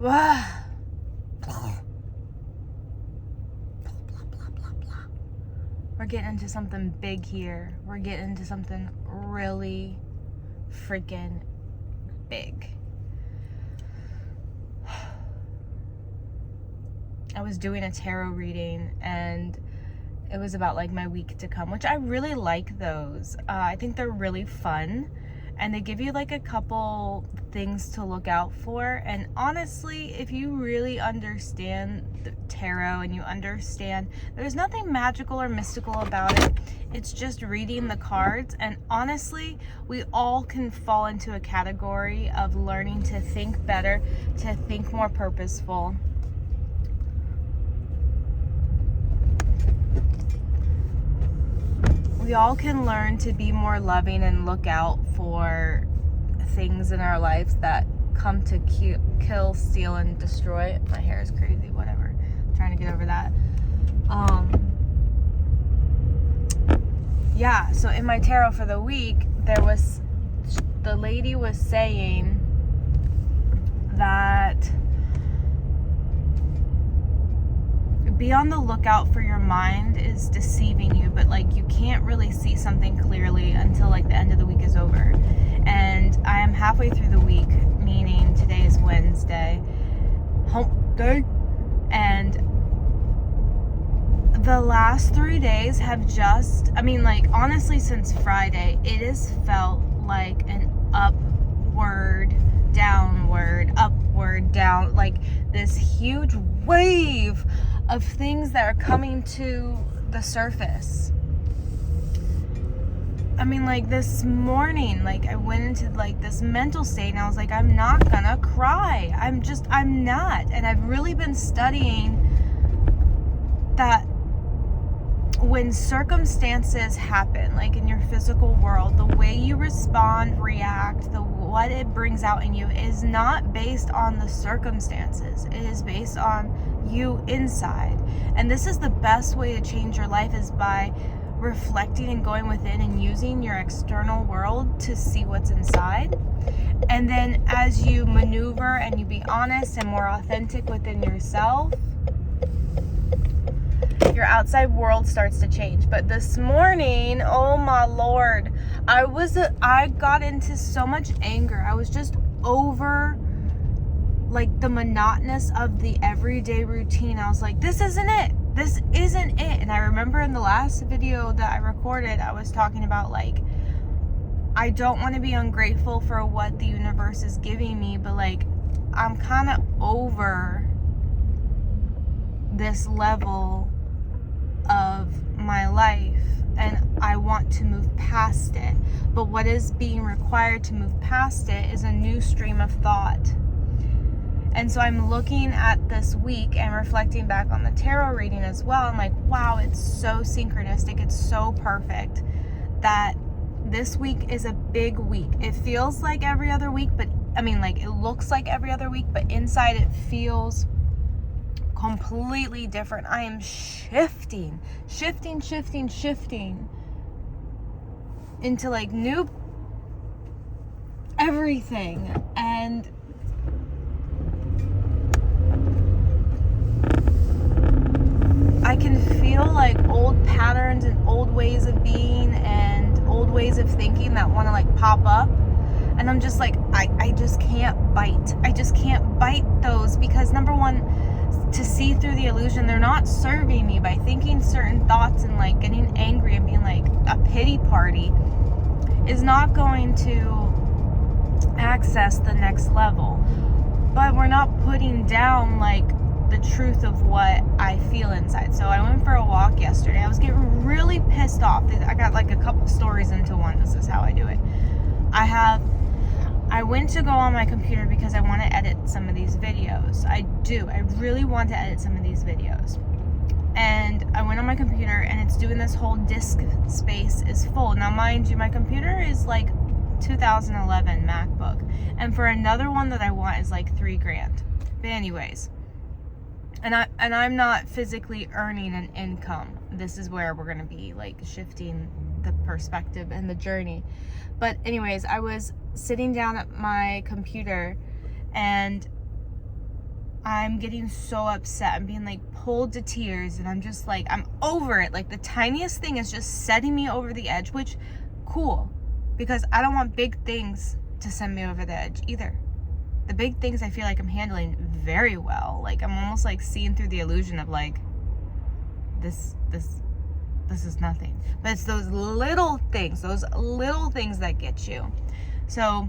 We're getting into something big here. We're getting into something really freaking big. I was doing a tarot reading and it was about like my week to come, which I really like those. I think they're really fun and they give you like a couple things to look out for. And honestly, if you really understand the tarot and you understand there's nothing magical or mystical about it, it's just reading the cards. And honestly, we all can fall into a category of learning to think better, to think more purposeful. We all can learn to be more loving and look out for things in our lives that come to kill, steal, and destroy. My hair is crazy, whatever. I'm trying to get over that. Yeah, so in my tarot for the week, the lady was saying that be on the lookout for your mind is deceiving you, but like you can't really see something clearly until like the end of the week is over. And I am halfway through the week, meaning today is Wednesday, hump day, and the last 3 days have just, honestly since Friday, it has felt like an upward, down, like this huge wave of things that are coming to the surface. This morning, I went into this mental state and I was like, I'm not gonna cry. I'm not. And I've really been studying that when circumstances happen, like in your physical world, the way you respond, react, what it brings out in you is not based on the circumstances. It is based on you inside. And this is the best way to change your life, is by reflecting and going within and using your external world to see what's inside. And then as you maneuver and you be honest and more authentic within yourself, your outside world starts to change. But this morning, oh my Lord, I got into so much anger. I was just over the monotonous of the everyday routine. I was like, this isn't it. This isn't it. And I remember in the last video that I recorded, I was talking about I don't want to be ungrateful for what the universe is giving me, but I'm kind of over this level of my life and I want to move past it. But what is being required to move past it is a new stream of thought. And so I'm looking at this week and reflecting back on the tarot reading as well. I'm like, wow, it's so synchronistic. It's so perfect that this week is a big week. It feels like every other week, but it looks like every other week, but inside it feels completely different. I am shifting into new everything. And I can feel old patterns and old ways of being and old ways of thinking that want to pop up. And I'm just I just can't bite. I just can't bite those, because number one, to see through the illusion, they're not serving me. By thinking certain thoughts and getting angry and being a pity party is not going to access the next level. But we're not putting down the truth of what I feel inside. So I went for a walk yesterday. I was getting really pissed off. I got a couple stories into one. This is how I do it. I went to go on my computer because I want to edit some of these videos. I really want to edit some of these videos. And I went on my computer and it's doing this whole disk space is full. Now mind you, my computer is 2011 MacBook. And for another one that I want is $3,000. But anyways, and I'm not physically earning an income. This is where we're going to be shifting the perspective and the journey. But anyways, I was sitting down at my computer and I'm getting so upset. I'm being like pulled to tears, and I'm just like, I'm over it. Like the tiniest thing is just setting me over the edge, which cool, because I don't want big things to send me over the edge either. The big things I feel like I'm handling very well. Like I'm almost like seeing through the illusion of like this is nothing. But it's those little things that get you. So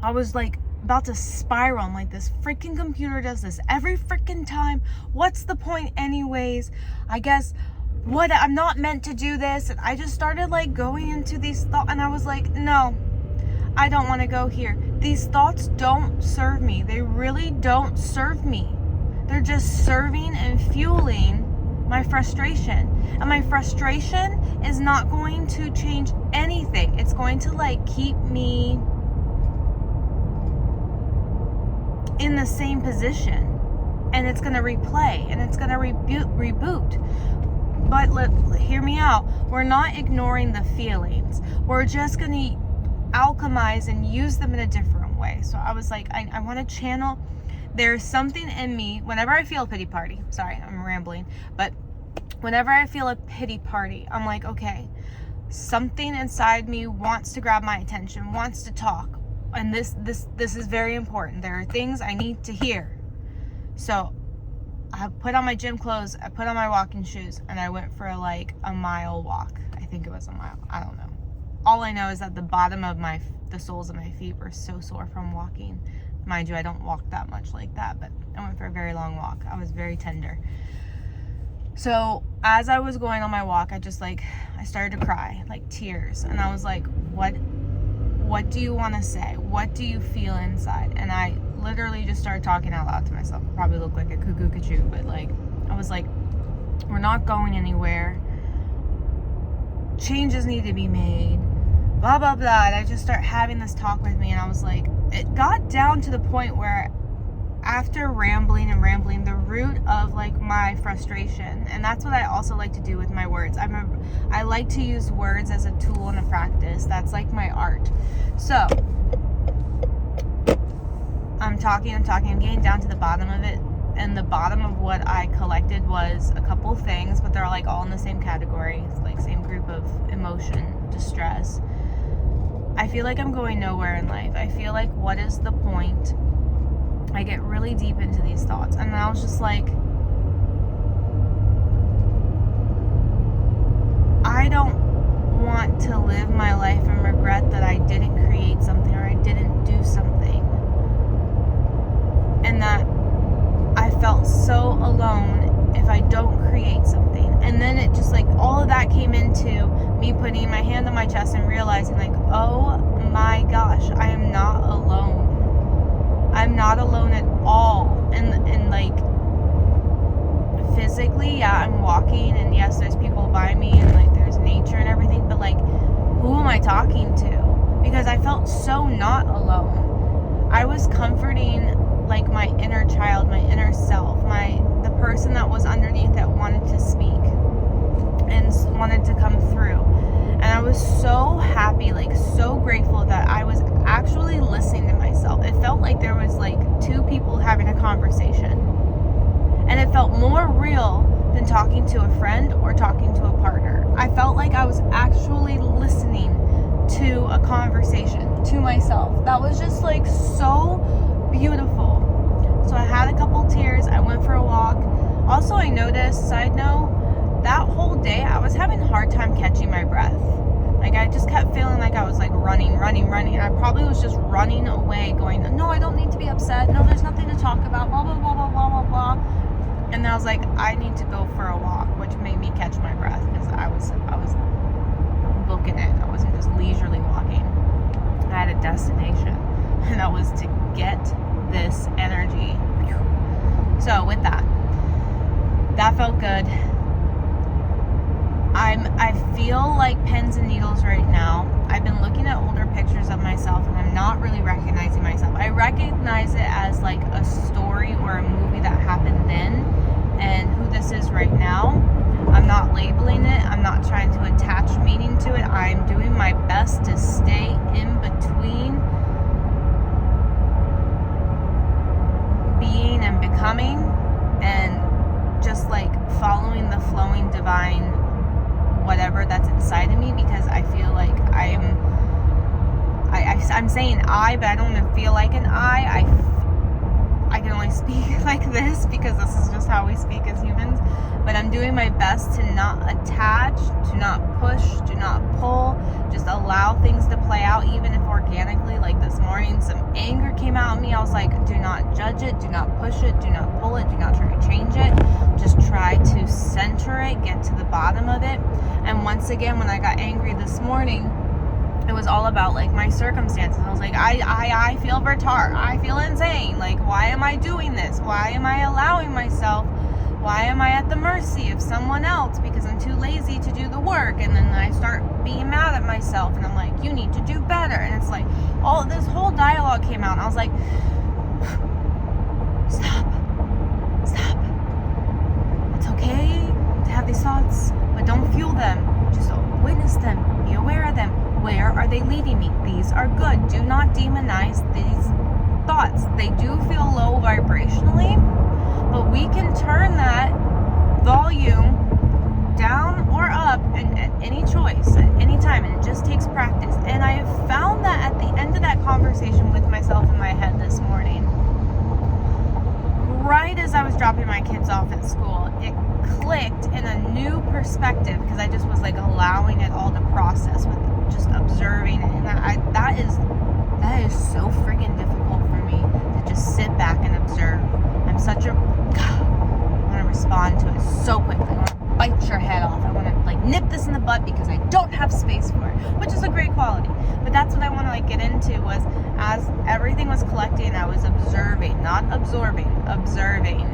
I was like about to spiral. I'm like, this freaking computer does this every freaking time. What's the point anyways? I guess what, I'm not meant to do this. And I just started like going into these thoughts, and I was like, no, I don't want to go here. These thoughts don't serve me. They really don't serve me. They're just serving and fueling my frustration. And my frustration is not going to change anything. It's going to like keep me in the same position, and it's going to replay, and it's going to reboot. But hear me out. We're not ignoring the feelings. We're just going to alchemize and use them in a different way. So I was like, I want to channel. There's something in me whenever I feel a pity party. Sorry, I'm rambling. But whenever I feel a pity party, I'm like, okay, something inside me wants to grab my attention, wants to talk. And this is very important. There are things I need to hear. So I put on my gym clothes, I put on my walking shoes, and I went for like a mile walk. I think it was a mile. I don't know. All I know is that the bottom of the soles of my feet were so sore from walking. Mind you, I don't walk that much like that, but I went for a very long walk. I was very tender. So as I was going on my walk, I started to cry, like tears. And I was like, what do you want to say? What do you feel inside? And I literally just started talking out loud to myself. I probably look like a cuckoo cuckoo, but like, I was like, we're not going anywhere. Changes need to be made. Blah, blah, blah. And I just start having this talk with me. And I was like, it got down to the point where after rambling, the root of like my frustration, and that's what I also like to do with my words. I like to use words as a tool and a practice. That's like my art. So I'm talking, I'm getting down to the bottom of it. And the bottom of what I collected was a couple things, but they're like all in the same category. It's like same group of emotion, distress. I feel like I'm going nowhere in life. I feel like, what is the point? I get really deep into these thoughts. And I was just like, I don't want to live my life and regret that I didn't create something or I didn't do something. And that I felt so alone if I don't create something. And then it just like, all of that came into me putting my hand on my chest and realizing like, oh my gosh, I am not alone. I'm not alone at all. And like physically, yeah, I'm walking, and yes, there's people by me, and like there's nature and everything, but like, who am I talking to? Because I felt so not alone. I was comforting like my inner child, my inner self, the person that was underneath that wanted to speak and wanted to come through. And I was so happy, like so grateful that I was actually listening to myself. It felt like there was like two people having a conversation. And it felt more real than talking to a friend or talking to a partner. I felt like I was actually listening to a conversation to myself. That was just like so beautiful. So I had a couple tears. I went for a walk. Also, I noticed, side note, that whole day I was having a hard time catching my breath. Like I just kept feeling like I was like running. And I probably was just running away going, no, I don't need to be upset. No, there's nothing to talk about. Blah, blah, blah, blah, blah, blah, blah. And then I was like, I need to go for a walk, which made me catch my breath because I was booking it. I wasn't just leisurely walking. I had a destination, and that was to get this energy. So with that felt good. I feel like pins and needles right now. I've been looking at older pictures of myself, and I'm not really recognizing myself. I recognize it as like a story or a movie that happened then, and who this is right now. I'm not labeling it. I'm not trying to attach meaning to it. I'm doing my best to stay in between being and becoming becoming and just like following the flowing divine whatever that's inside of me, because I feel like I'm saying I, but I don't even feel like an I can only speak like this because this is just how we speak as humans. But I'm doing my best to not attach, to not push, to not pull, just allow things to play out, even if organically. Like this morning, some anger came out of me. I was like, do not judge it, do not push it, do not pull it, do not try to change it. Just try to center it, get to the bottom of it. And once again, when I got angry this morning, it was all about like my circumstances. I was like, I feel retarded. I feel insane. Like, why am I doing this? Why am I allowing myself? Why am I at the mercy of someone else because I'm too lazy to do the work? And then I start being mad at myself, and I'm like, you need to do better. And it's like, all this whole dialogue came out, and I was like, stop. It's okay to have these thoughts, but don't fuel them. Just witness them. Be aware of them. Where are they leading me? These are good. Do not demonize these thoughts. They do feel low vibrationally, but we can turn that volume down or up at any choice, at any time, and it just takes practice. And I found that at the end of that conversation with myself in my head this morning, right as I was dropping my kids off at school, it clicked in a new perspective, because I just was like allowing it all to process with just observing it. And that is so friggin' difficult for me to just sit back and observe. I'm such a, I want to respond to it so quickly. I want to bite your head off. I want to like nip this in the butt because I don't have space for it, which is a great quality. But that's what I want to like get into, was as everything was collecting, I was observing, not absorbing, observing.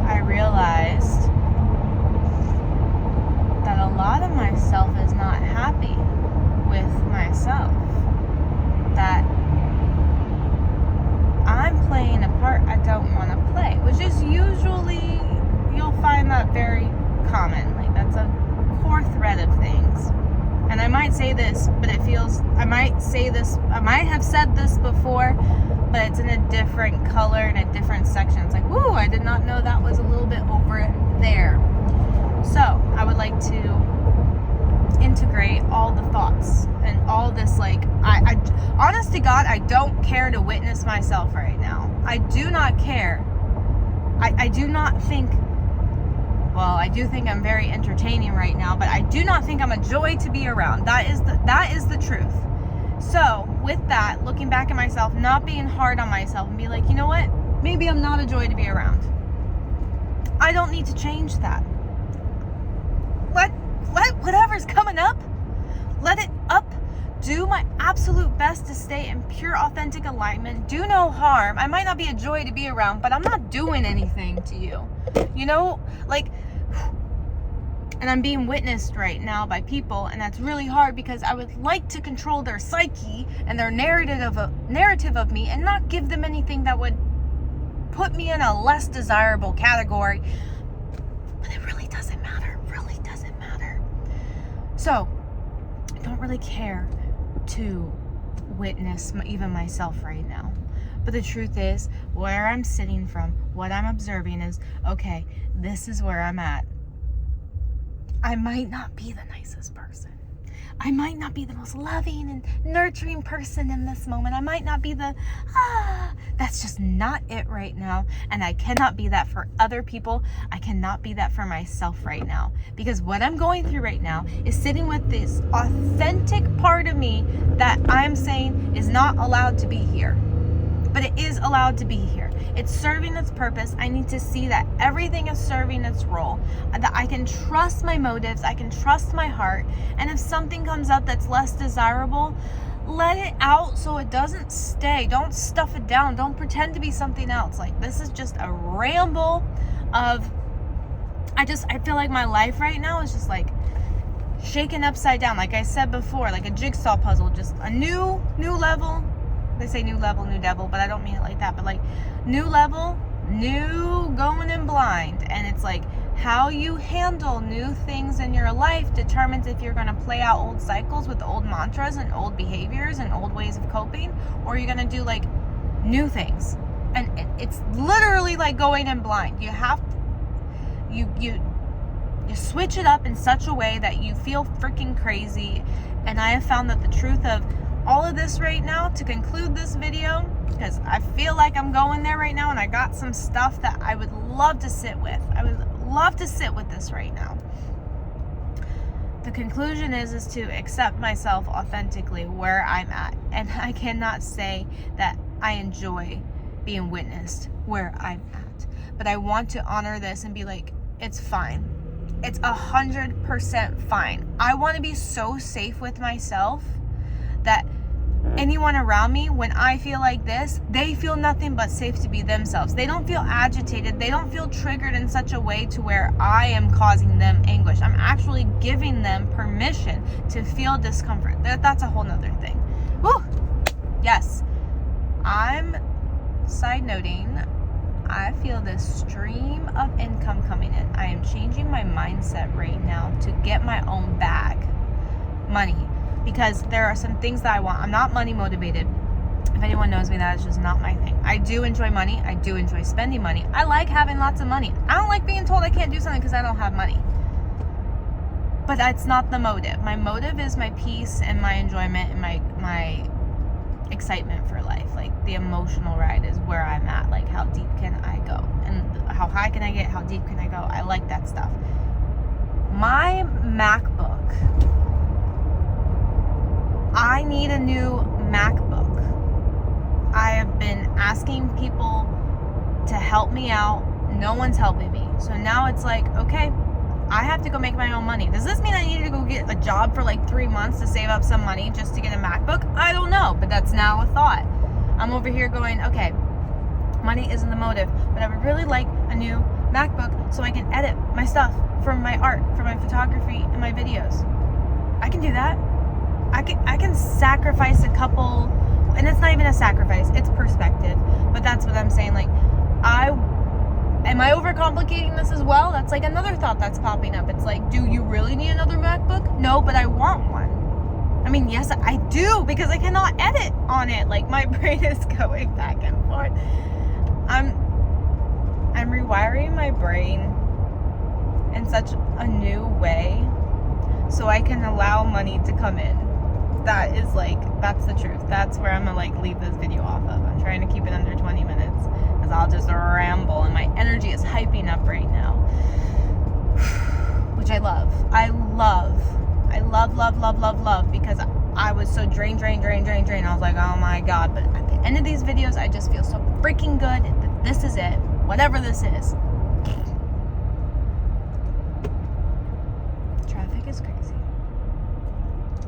I realized that a lot of myself is not happy with myself. That I'm playing a part I don't want to play, which is usually, you'll find that very common. Like, that's a core thread of things. And I might say this, but it feels, I might have said this before, but it's in a different color, in a different section. It's like, whoo, I did not know that was a little bit over there. So I would like to integrate all the thoughts and all this, like, I honest to God, I don't care to witness myself right now. I do not care. I do not think, well, I do think I'm very entertaining right now, but I do not think I'm a joy to be around. That is the truth. So with that, looking back at myself, not being hard on myself, and be like, you know what? Maybe I'm not a joy to be around. I don't need to change that. Let whatever's coming up, let it up. Do my absolute best to stay in pure, authentic alignment. Do no harm. I might not be a joy to be around, but I'm not doing anything to you. You know, like, and I'm being witnessed right now by people, and that's really hard because I would like to control their psyche and their narrative of me, and not give them anything that would put me in a less desirable category. But it really doesn't matter. So I don't really care to witness even myself right now. But the truth is, where I'm sitting from, what I'm observing is, okay, this is where I'm at. I might not be the nicest person. I might not be the most loving and nurturing person in this moment. I might not be the, that's just not it right now. And I cannot be that for other people. I cannot be that for myself right now. Because what I'm going through right now is sitting with this authentic part of me that I'm saying is not allowed to be here. But it is allowed to be here. It's serving its purpose. I need to see that everything is serving its role. That I can trust my motives. I can trust my heart. And if something comes up that's less desirable, let it out so it doesn't stay. Don't stuff it down. Don't pretend to be something else. Like, this is just a ramble of, I feel like my life right now is just like shaken upside down. Like I said before, like a jigsaw puzzle, just a new level. They say new level, new devil, but I don't mean it like that. But like new level, new going in blind. And it's like How you handle new things in your life determines if you're going to play out old cycles with old mantras and old behaviors and old ways of coping, or you're going to do like new things. And it's literally like going in blind. You have you switch it up in such a way that you feel freaking crazy. And I have found that the truth of all of this right now, to conclude this video, because I feel like I'm going there right now, and I got some stuff that I would love to sit with. I would love to sit with this right now. The conclusion is to accept myself authentically where I'm at. And I cannot say that I enjoy being witnessed where I'm at. But I want to honor this and be like, it's fine. It's 100% fine. I want to be so safe with myself that anyone around me, when I feel like this, they feel nothing but safe to be themselves. They don't feel agitated. They don't feel triggered in such a way to where I am causing them anguish. I'm actually giving them permission to feel discomfort. That's a whole nother thing. Woo! Yes. I'm side noting, I feel this stream of income coming in. I am changing my mindset right now to get my own bag. Money. Because there are some things that I want. I'm not money motivated. If anyone knows me, that is just not my thing. I do enjoy money. I do enjoy spending money. I like having lots of money. I don't like being told I can't do something because I don't have money. But that's not the motive. My motive is my peace and my enjoyment and my excitement for life. Like, the emotional ride is where I'm at. Like, how deep can I go? And how high can I get? How deep can I go? I like that stuff. My MacBook, I need a new MacBook. I have been asking people to help me out. No one's helping me. So now it's like, okay, I have to go make my own money. Does this mean I need to go get a job for like 3 months to save up some money just to get a MacBook? I don't know, but that's now a thought. I'm over here going, okay, money isn't the motive, but I would really like a new MacBook so I can edit my stuff from my art, from my photography and my videos. I can do that. I can sacrifice a couple, and it's not even a sacrifice, it's perspective. But that's what I'm saying. Like, am I overcomplicating this as well? That's like another thought that's popping up. It's like, do you really need another MacBook? No, but I want one. I mean, yes, I do, because I cannot edit on it. Like, my brain is going back and forth. I'm rewiring my brain in such a new way so I can allow money to come in. That is like, that's the truth. That's where I'm gonna like leave this video off of. I'm trying to keep it under 20 minutes because I'll just ramble and my energy is hyping up right now, which I love. I love because I was so drained. I was like, oh my God. But at the end of these videos, I just feel so freaking good that this is it. Whatever this is. Traffic is crazy.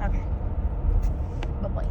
Okay. Bye-bye.